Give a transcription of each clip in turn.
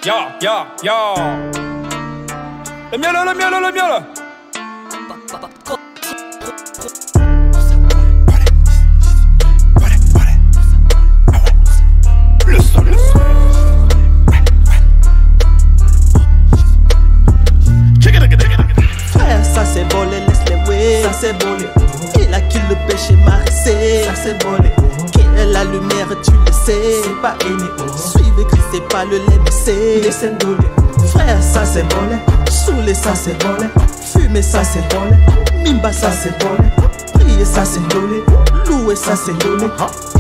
Yo. Le miel. Le sol. Frère, ça c'est volé, laisse-les ouais. Ça c'est volé. Il a qui le péché Marseille. Ça c'est volé. Qui est la lumière, tu le sais. C'est pas aîné. Suivez Christ, c'est pas le lait, mais c'est les syndolés. Frère, ça c'est volé. Saoulé, ça c'est volé. Fumer, ça c'est volé. Mimba, ça c'est volé. Prier, ça c'est volé. Louer, ça c'est volé.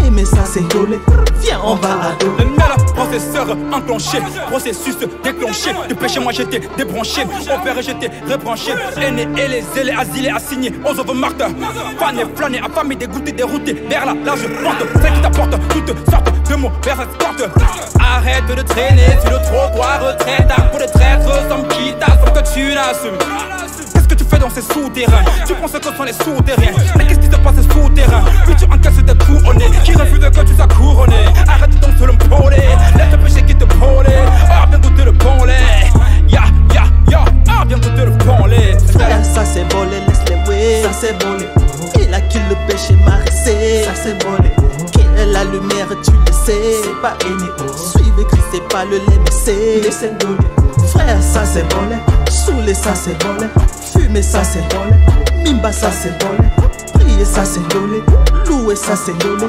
Aimer, ça c'est volé. Viens, on va adorer. Le miel, processeur enclenché, processus déclenché. Du péché, moi j'étais débranché. Opéré, j'étais rebranché. Aîné, ailé, zélé, asilé, assigné. Aux over martyrs. Fané, flâné, affamé, dégoûté, dérouté. Vers la large porte. Celle qui t'apporte toutes sortes de mots vers cette porte. Arrête de traîner sur le trottoir. Retraite, pour des traîtres, sans qui t'assume que tu l'assumes. Qu'est-ce que tu fais dans ces souterrains? Tu penses que ce sont les souterrains. Mais qu'est-ce qui se passe souterrain? Puis tu encaisses des coups au nez qui refusent que tu sois couronné. Arrête donc de le pôler. Laisse le péché qui te pôle. Ah, viens goûter le bon lait. Ya. Ah, viens goûter le bon lait. Frère, ça c'est volé, laisse-les ouais. Ça c'est volé. Il a qui le péché Marseille. Ça c'est volé. Qui est la lumière, tu le sais. C'est pas aîné. Suivez Christ, c'est pas le lait, mais c'est les syndolés. Frère, ça c'est volé. Saoulé, ça c'est volé. Fumer, ça c'est volé. Mimba, ça c'est volé. Prier, ça c'est volé. Louer, ça c'est volé.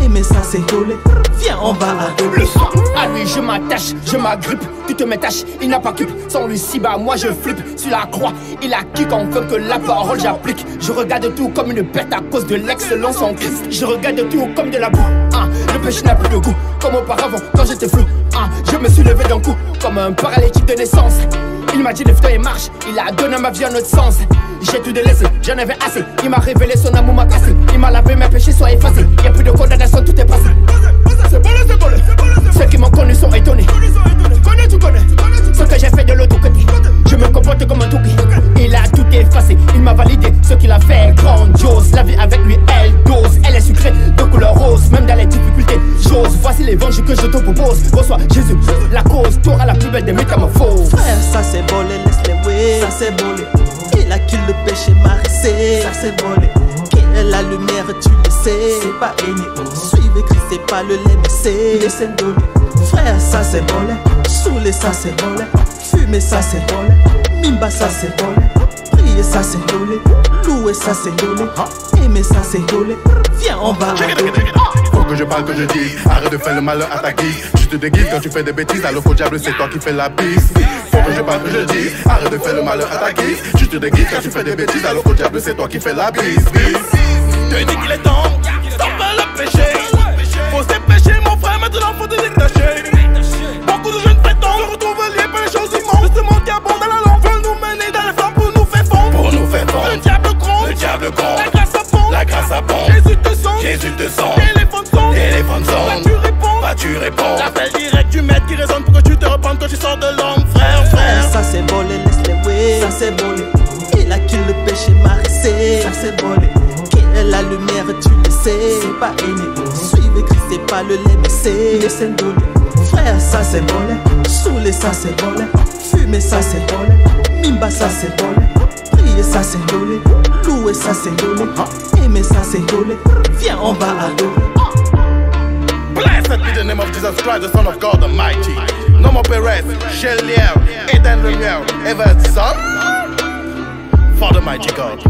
Aimer, ça c'est volé. Viens, on va adorer. Le son, à lui je m'attache, je m'agrippe. Tu te m'attaches, il n'a pas cup. Sans lui si bas, moi je flippe. Sur la croix, il a qui confirme que la parole j'applique. Je regarde tout comme une bête à cause de l'excellence en Christ. Je regarde tout comme de la boue. Le péché n'a plus de goût, comme auparavant quand j'étais flou. Je me suis levé d'un coup, comme un paralytique de naissance. Il m'a dit lève-toi et marche, il a donné à ma vie un autre sens. J'ai tout délaissé, j'en avais assez. Il m'a révélé son amour m'a cassé. Il m'a lavé, mes péchés soient effacés. Y'a plus de condamnation, tout est passé. C'est volé. Ceux qui m'ont connu sont étonnés. Tu connais. Ce que j'ai fait de l'autre côté. Je me comporte comme un toupie. Il a tout effacé, il m'a validé. Ce qu'il a fait grandiose. La vie avec lui, elle dose. Elle est sucrée, de couleur rose. Même dans les difficultés, j'ose. Voici l'évangile que je te propose. Reçois Jésus, la cause. T'auras la plus belle des métamorphoses. Frère, ça c'est volé, laisse-les ouais. Ça c'est volé. Il a qui le péché Marseille. Ça c'est volé. Qui est la lumière, tu le sais. C'est pas aîné. Suivez Christ, c'est pas le lait, mais c'est les syndolés. Frère, ça c'est volé. Saoulé, ça c'est volé. Fumer, ça c'est volé. Mimba, ça c'est volé. Prier, ça c'est volé. Louer, ça c'est volé. Aimer, ça c'est volé. Viens, on va adorer. Faut que je parle, que je dise. Arrête de faire le malheur à ta guise. Tu te déguises quand tu fais des bêtises. Alors faux diable, c'est toi qui fais la bise. Faut que je parle, que je dise. Arrête de faire le malheur à ta guise. Tu te déguises quand tu fais des bêtises. Alors faux diable, c'est toi qui fais la bise. Te dis qu'il est temps, stop le péché. Faut se pécher, mon frère, maintenant faut te détacher. Beaucoup de jeunes prétendent se retrouver liés par les choses immondes. Ce monde qui abonde dans la langue veut nous mener dans les flammes pour nous faire fondre. Le diable gronde, la grâce abonde. Jésus te sonde, téléphone sonne. Tu réponds. L'appel direct du maître qui résonne pour que tu te repentes quand tu sors de l'ombre, frère. Ça c'est volé, laisse-les ouais. Ça c'est volé. Il a qui le péché Marseille. Ça c'est volé. Qui est la lumière, tu le sais. C'est pas aîné. Suivez Christ, c'est pas le lait, mais c'est les syndolés. Frère, ça c'est volé. Saoulé, ça c'est volé. Fumer, ça c'est volé. Mimba, ça c'est volé. Prier, ça c'est volé. Louer, ça c'est volé. Aimer, ça c'est volé. Viens, on va adorer. Blessed be the name of Jesus Christ, the Son of God Almighty. No more Perez, Chelier, Eden Lumière, ever Son, Father Mighty God.